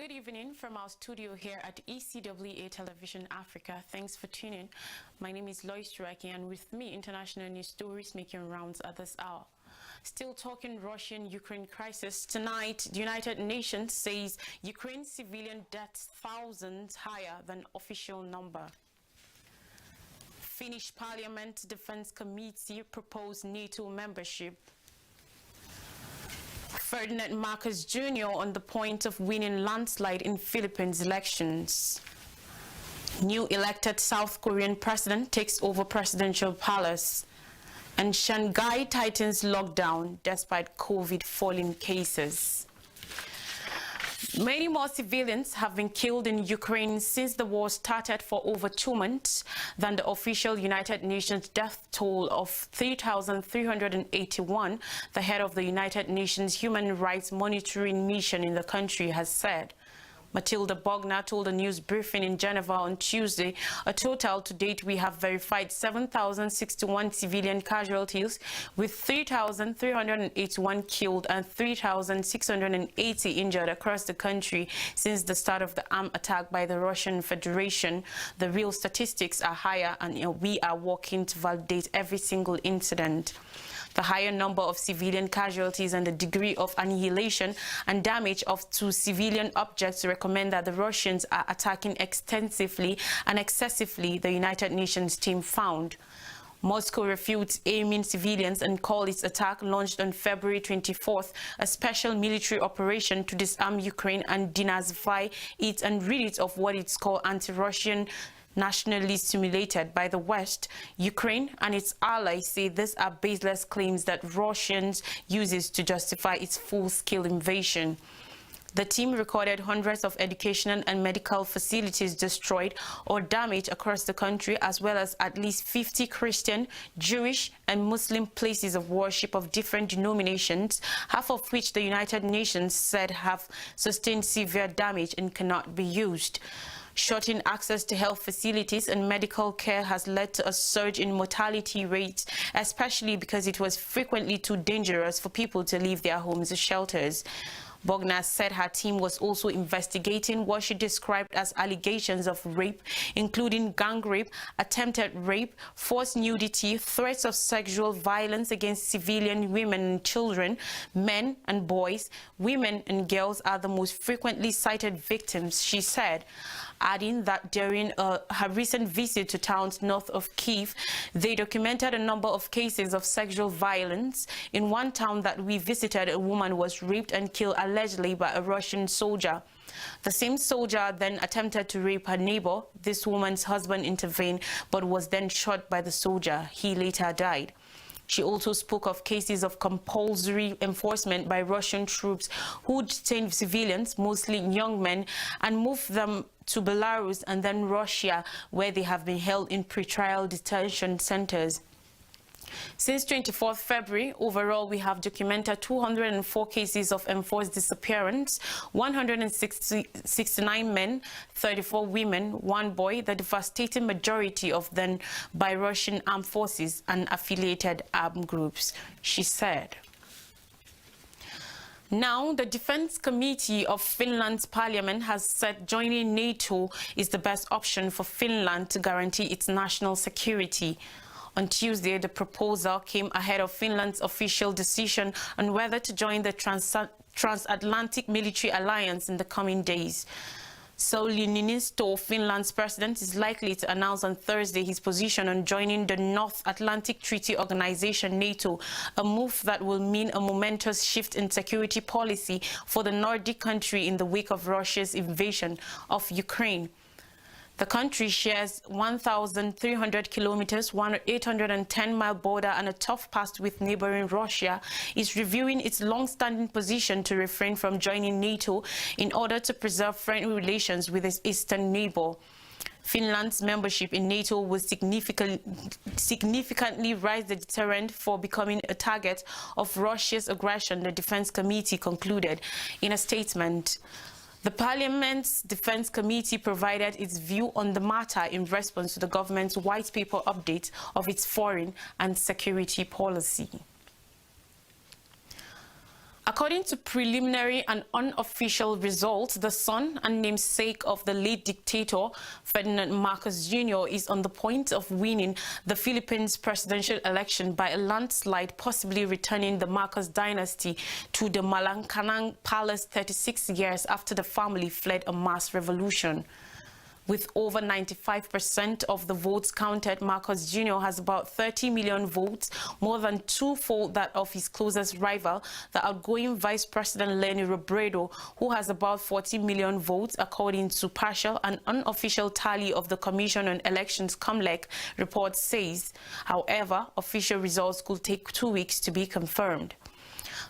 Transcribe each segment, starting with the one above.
Good evening from our studio here at ECWA Television Africa. Thanks for tuning. My name is Lois Turaki, and with me, international news stories making rounds at this hour. Still talking Russian-Ukraine crisis. Tonight, the United Nations says Ukraine civilian deaths thousands higher than official number. Finnish Parliament Defense Committee proposed NATO membership. Ferdinand Marcos Jr. on the point of winning landslide in Philippines elections. New elected South Korean president takes over presidential palace. And Shanghai tightens lockdown despite COVID falling cases. Many more civilians have been killed in Ukraine since the war started for over 2 months than the official United Nations death toll of 3,381, the head of the United Nations Human Rights Monitoring Mission in the country has said. Matilda Bogner told a news briefing in Geneva on Tuesday, a total to date we have verified 7,061 civilian casualties, with 3,381 killed and 3,680 injured across the country since the start of the armed attack by the Russian Federation. The real statistics are higher, and we are working to validate every single incident. The higher number of civilian casualties and the degree of annihilation and damage to civilian objects recommend that the Russians are attacking extensively and excessively, the United Nations team found. Moscow refutes aiming civilians and called its attack, launched on February 24th, a special military operation to disarm Ukraine and denazify it and rid it of what it's called anti-Russian nationally stimulated by the West. Ukraine and its allies say these are baseless claims that Russians uses to justify its full-scale invasion. The team recorded hundreds of educational and medical facilities destroyed or damaged across the country, as well as at least 50 Christian, Jewish, and Muslim places of worship of different denominations, half of which the United Nations said have sustained severe damage and cannot be used. Shortening access to health facilities and medical care has led to a surge in mortality rates, especially because it was frequently too dangerous for people to leave their homes or shelters. Bogner said her team was also investigating what she described as allegations of rape, including gang rape, attempted rape, forced nudity, threats of sexual violence against civilian women and children, men and boys. Women and girls are the most frequently cited victims, she said, adding that during her recent visit to towns north of Kyiv, they documented a number of cases of sexual violence. In one town that we visited, a woman was raped and killed allegedly by a Russian soldier. The same soldier then attempted to rape her neighbor. This woman's husband intervened but was then shot by the soldier. He later died. She also spoke of cases of compulsory enforcement by Russian troops who detained civilians, mostly young men, and moved them to Belarus and then Russia, where they have been held in pretrial detention centers. Since 24th February, overall, we have documented 204 cases of enforced disappearance, 169 men, 34 women, 1 boy, the devastating majority of them by Russian armed forces and affiliated armed groups, she said. Now, the Defense Committee of Finland's parliament has said joining NATO is the best option for Finland to guarantee its national security. On Tuesday, the proposal came ahead of Finland's official decision on whether to join the transatlantic military alliance in the coming days. Sauli Niinisto, Finland's president, is likely to announce on Thursday his position on joining the North Atlantic Treaty Organization, NATO, a move that will mean a momentous shift in security policy for the Nordic country in the wake of Russia's invasion of Ukraine. The country shares 1,300 kilometers, 810-mile border and a tough past with neighboring Russia, is reviewing its long-standing position to refrain from joining NATO in order to preserve friendly relations with its eastern neighbor. Finland's membership in NATO will significantly raise the deterrent for becoming a target of Russia's aggression, the Defense Committee concluded in a statement. The Parliament's Defense Committee provided its view on the matter in response to the government's white paper update of its foreign and security policy. According to preliminary and unofficial results, the son and namesake of the late dictator Ferdinand Marcos Jr. is on the point of winning the Philippines presidential election by a landslide, possibly returning the Marcos dynasty to the Malacanang Palace 36 years after the family fled a mass revolution. With over 95% of the votes counted, Marcos Jr. has about 30 million votes, more than twofold that of his closest rival, the outgoing Vice President Leni Robredo, who has about 40 million votes, according to partial and unofficial tally of the Commission on Elections (COMELEC) report says. However, official results could take 2 weeks to be confirmed.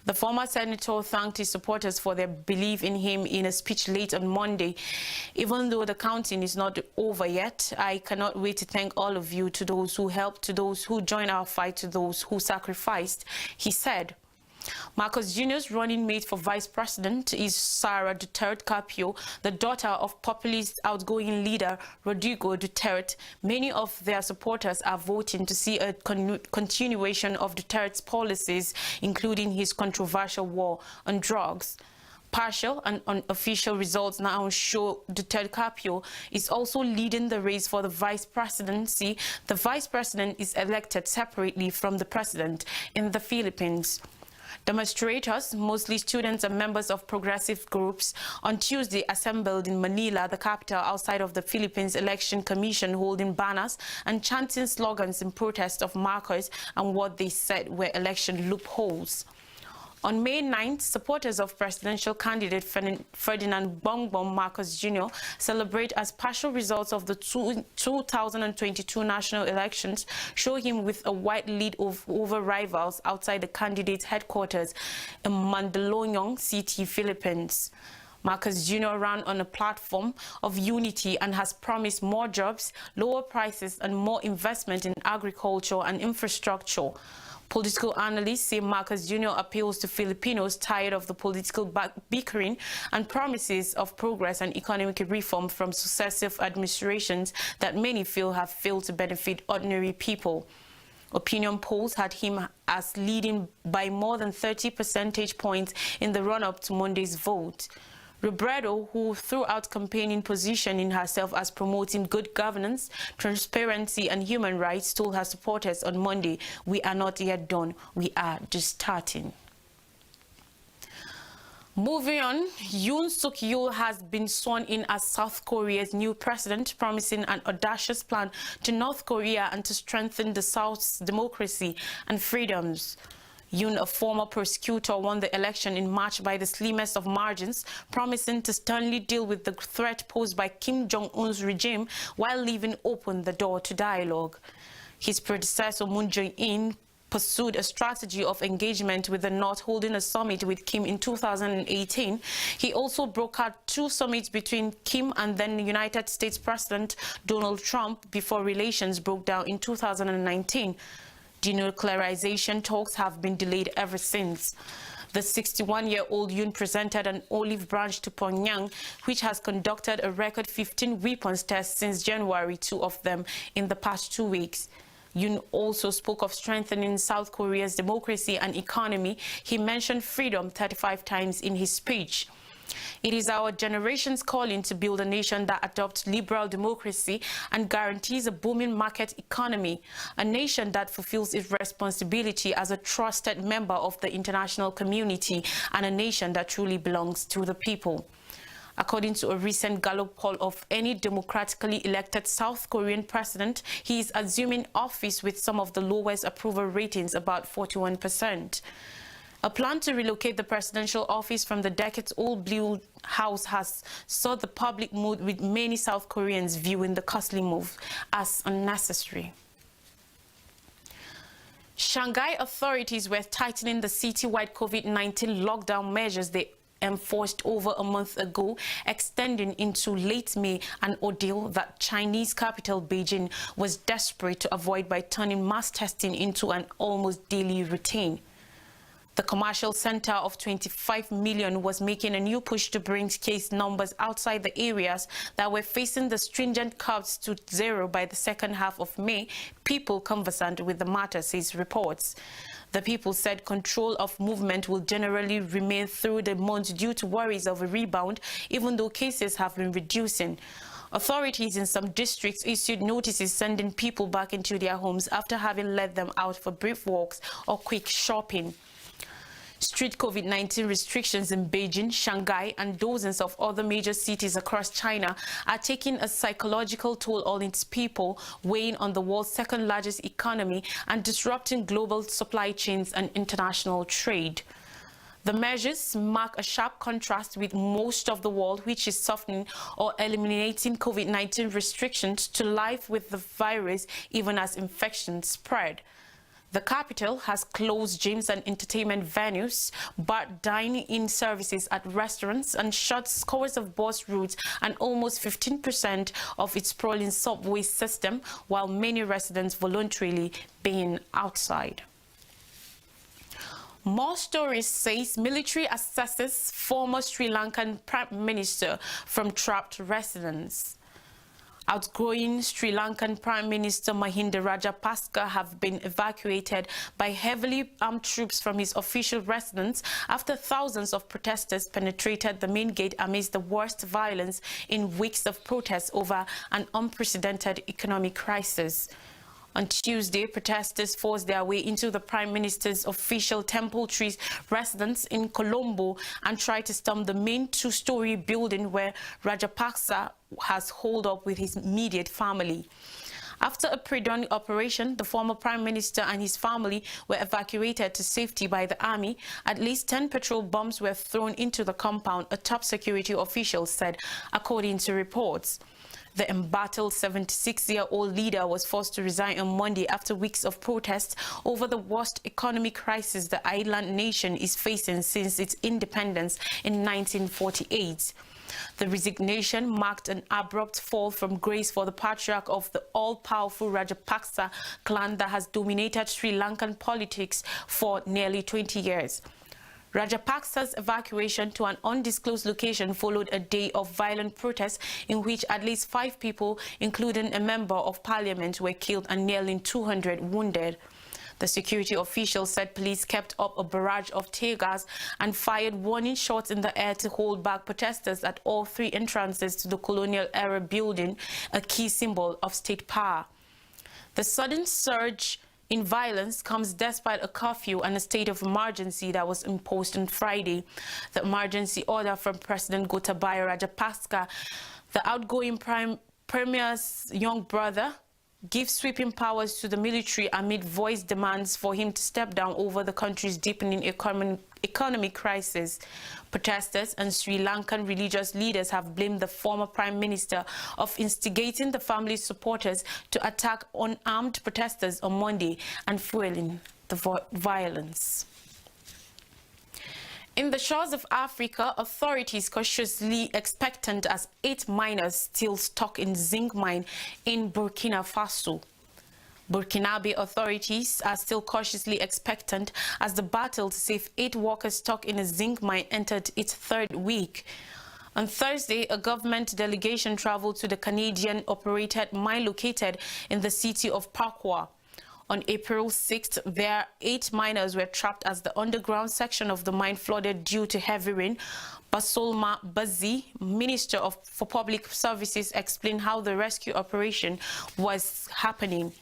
The former senator thanked his supporters for their belief in him in a speech late on Monday. Even though the counting is not over yet, I cannot wait to thank all of you, to those who helped, to those who joined our fight, to those who sacrificed, he said. Marcos Jr.'s running mate for vice president is Sara Duterte Carpio, the daughter of populist outgoing leader Rodrigo Duterte. Many of their supporters are voting to see a continuation of Duterte's policies, including his controversial war on drugs. Partial and unofficial results now show Duterte Carpio is also leading the race for the vice presidency. The vice president is elected separately from the president in the Philippines. Demonstrators, mostly students and members of progressive groups, on Tuesday assembled in Manila, the capital, outside of the Philippines Election Commission, holding banners and chanting slogans in protest of Marcos and what they said were election loopholes. On May 9th, supporters of presidential candidate Ferdinand Bongbong Marcos Jr. celebrate as partial results of the 2022 national elections show him with a wide lead over rivals outside the candidate's headquarters in Mandaluyong City, Philippines. Marcos Jr. ran on a platform of unity and has promised more jobs, lower prices, and more investment in agriculture and infrastructure. Political analysts say Marcos Jr. appeals to Filipinos tired of the political bickering and promises of progress and economic reform from successive administrations that many feel have failed to benefit ordinary people. Opinion polls had him as leading by more than 30 percentage points in the run-up to Monday's vote. Robredo, who throughout campaigning positioning herself as promoting good governance, transparency and human rights, told her supporters on Monday, "We are not yet done, we are just starting." Moving on, Yoon Tsukiyo has been sworn in as South Korea's new president, promising an audacious plan to North Korea and to strengthen the South's democracy and freedoms. Yoon, a former prosecutor, won the election in March by the slimmest of margins, promising to sternly deal with the threat posed by Kim Jong-un's regime while leaving open the door to dialogue. His predecessor, Moon Jae-in, pursued a strategy of engagement with the North, holding a summit with Kim in 2018. He also broke out 2 summits between Kim and then United States President Donald Trump before relations broke down in 2019. Denuclearization talks have been delayed ever since. The 61-year-old Yoon presented an olive branch to Pyongyang, which has conducted a record 15 weapons tests since January, 2 of them in the past 2 weeks. Yoon also spoke of strengthening South Korea's democracy and economy. He mentioned freedom 35 times in his speech. It is our generation's calling to build a nation that adopts liberal democracy and guarantees a booming market economy, a nation that fulfills its responsibility as a trusted member of the international community, and a nation that truly belongs to the people. According to a recent Gallup poll of any democratically elected South Korean president, he is assuming office with some of the lowest approval ratings, about 41%. A plan to relocate the presidential office from the decades-old Blue House has sought the public mood, with many South Koreans viewing the costly move as unnecessary. Shanghai authorities were tightening the citywide COVID-19 lockdown measures they enforced over a month ago, extending into late May, an ordeal that Chinese capital Beijing was desperate to avoid by turning mass testing into an almost daily routine. The commercial center of 25 million was making a new push to bring case numbers outside the areas that were facing the stringent curbs to zero by the second half of May, people conversant with the matter, says reports. The people said control of movement will generally remain through the month due to worries of a rebound, even though cases have been reducing. Authorities in some districts issued notices sending people back into their homes after having let them out for brief walks or quick shopping. Strict COVID-19 restrictions in Beijing, Shanghai, and dozens of other major cities across China are taking a psychological toll on its people, weighing on the world's second-largest economy and disrupting global supply chains and international trade. The measures mark a sharp contrast with most of the world, which is softening or eliminating COVID-19 restrictions to life with the virus, even as infections spread. The capital has closed gyms and entertainment venues, barred dining-in services at restaurants, and shut scores of bus routes and almost 15% of its sprawling subway system, while many residents voluntarily being outside. More stories says military assesses former Sri Lankan Prime Minister from trapped residence. Outgoing Sri Lankan Prime Minister Mahinda Rajapaksa have been evacuated by heavily armed troops from his official residence after thousands of protesters penetrated the main gate amidst the worst violence in weeks of protests over an unprecedented economic crisis. On Tuesday, protesters forced their way into the Prime Minister's official Temple Trees residence in Colombo and tried to storm the main two-story building where Rajapaksa has holed up with his immediate family. After a pre-dawn operation, the former Prime Minister and his family were evacuated to safety by the army. At least 10 petrol bombs were thrown into the compound, a top security official said, according to reports. The embattled 76-year-old leader was forced to resign on Monday after weeks of protests over the worst economic crisis the island nation is facing since its independence in 1948. The resignation marked an abrupt fall from grace for the patriarch of the all-powerful Rajapaksa clan that has dominated Sri Lankan politics for nearly 20 years. Rajapaksa's evacuation to an undisclosed location followed a day of violent protests in which at least 5 people, including a member of parliament, were killed and nearly 200 wounded. The security official said police kept up a barrage of tear gas and fired warning shots in the air to hold back protesters at all 3 entrances to the colonial-era building, a key symbol of state power. The sudden surge in violence comes despite a curfew and a state of emergency that was imposed on Friday. The emergency order from President Gotabaya Rajapaksa, the outgoing Premier's young brother, gives sweeping powers to the military amid voiced demands for him to step down over the country's deepening economic crisis. Protesters and Sri Lankan religious leaders have blamed the former Prime Minister of instigating the family's supporters to attack unarmed protesters on Monday and fueling the violence. In the shores of Africa, authorities cautiously expectant as 8 miners still stuck in zinc mine in Burkina Faso. Burkinabe authorities are still cautiously expectant as the battle to save 8 workers stuck in a zinc mine entered its 3rd week. On Thursday, a government delegation traveled to the Canadian-operated mine located in the city of Pakwa. On April 6th, there 8 miners were trapped as the underground section of the mine flooded due to heavy rain. Basolma Bazi, Minister for Public Services, explained how the rescue operation was happening.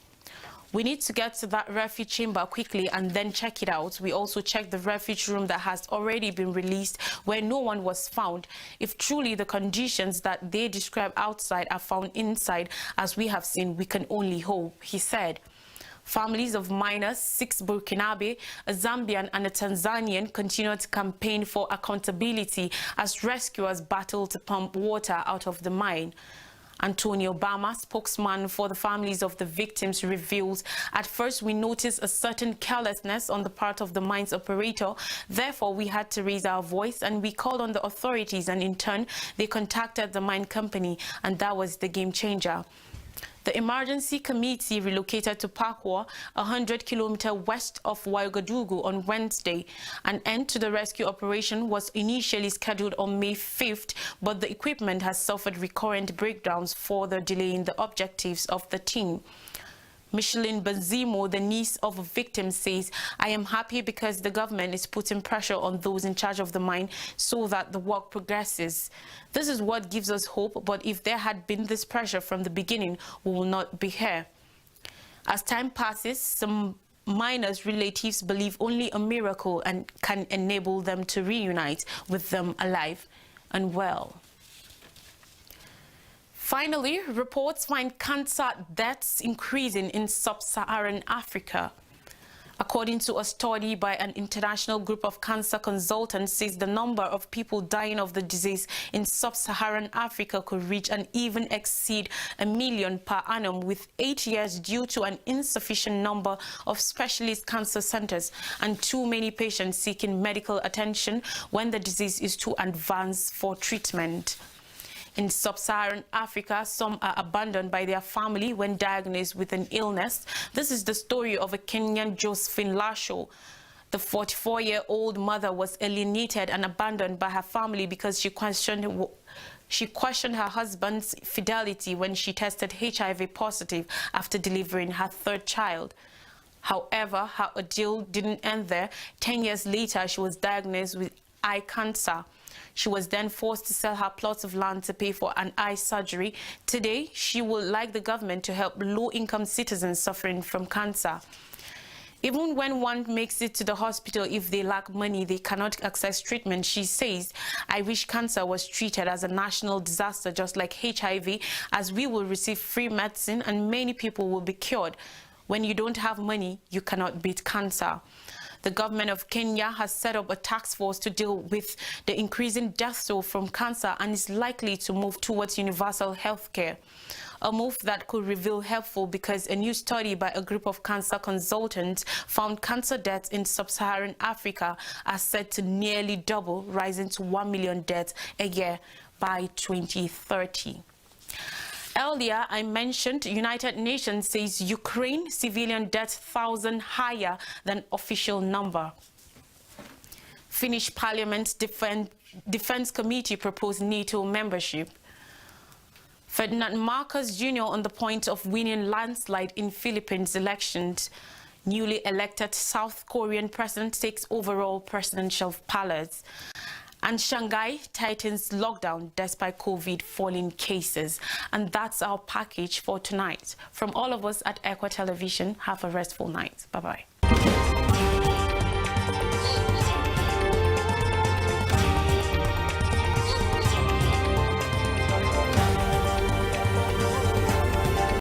We need to get to that refuge chamber quickly and then check it out. We also checked the refuge room that has already been released where no one was found. If truly the conditions that they describe outside are found inside, as we have seen, we can only hope, he said. Families of miners, 6 Burkinabe, a Zambian and a Tanzanian, continue to campaign for accountability as rescuers battle to pump water out of the mine. Antonio Obama, spokesman for the families of the victims, reveals, "At first we noticed a certain carelessness on the part of the mine's operator. Therefore, we had to raise our voice and we called on the authorities, and in turn, they contacted the mine company, and that was the game changer." The emergency committee relocated to Pakwa, 100 kilometers west of Ouagadougou on Wednesday. An end to the rescue operation was initially scheduled on May 5th, but the equipment has suffered recurrent breakdowns, further delaying the objectives of the team. Micheline Benzimo, the niece of a victim, says, "I am happy because the government is putting pressure on those in charge of the mine so that the work progresses. This is what gives us hope, but if there had been this pressure from the beginning, we will not be here." As time passes, some miners' relatives believe only a miracle and can enable them to reunite with them alive and well. Finally, reports find cancer deaths increasing in Sub-Saharan Africa. According to a study by an international group of cancer consultants, says the number of people dying of the disease in Sub-Saharan Africa could reach and even exceed 1 million per annum with 8 years due to an insufficient number of specialist cancer centers and too many patients seeking medical attention when the disease is too advanced for treatment. In Sub-Saharan Africa, some are abandoned by their family when diagnosed with an illness. This is the story of a Kenyan Josephine Lasho. The 44-year-old mother was alienated and abandoned by her family because she questioned her husband's fidelity when she tested HIV positive after delivering her third child. However, her ordeal didn't end there. 10 years later, she was diagnosed with eye cancer. She was then forced to sell her plots of land to pay for an eye surgery. Today, she would like the government to help low-income citizens suffering from cancer. Even when one makes it to the hospital, if they lack money, they cannot access treatment. She says, "I wish cancer was treated as a national disaster, just like HIV, as we will receive free medicine and many people will be cured. When you don't have money, you cannot beat cancer." The government of Kenya has set up a task force to deal with the increasing death toll from cancer and is likely to move towards universal health care. A move that could reveal helpful because a new study by a group of cancer consultants found cancer deaths in Sub-Saharan Africa are set to nearly double, rising to 1 million deaths a year by 2030. Earlier, I mentioned United Nations says Ukraine civilian death 1,000 higher than official number. Finnish Parliament's Defense Committee proposed NATO membership. Ferdinand Marcos Jr. on the point of winning landslide in Philippines elections. Newly elected South Korean president takes overall presidential palace. And Shanghai tightens lockdown despite COVID falling cases. And that's our package for tonight. From all of us at Equa Television, have a restful night. Bye-bye.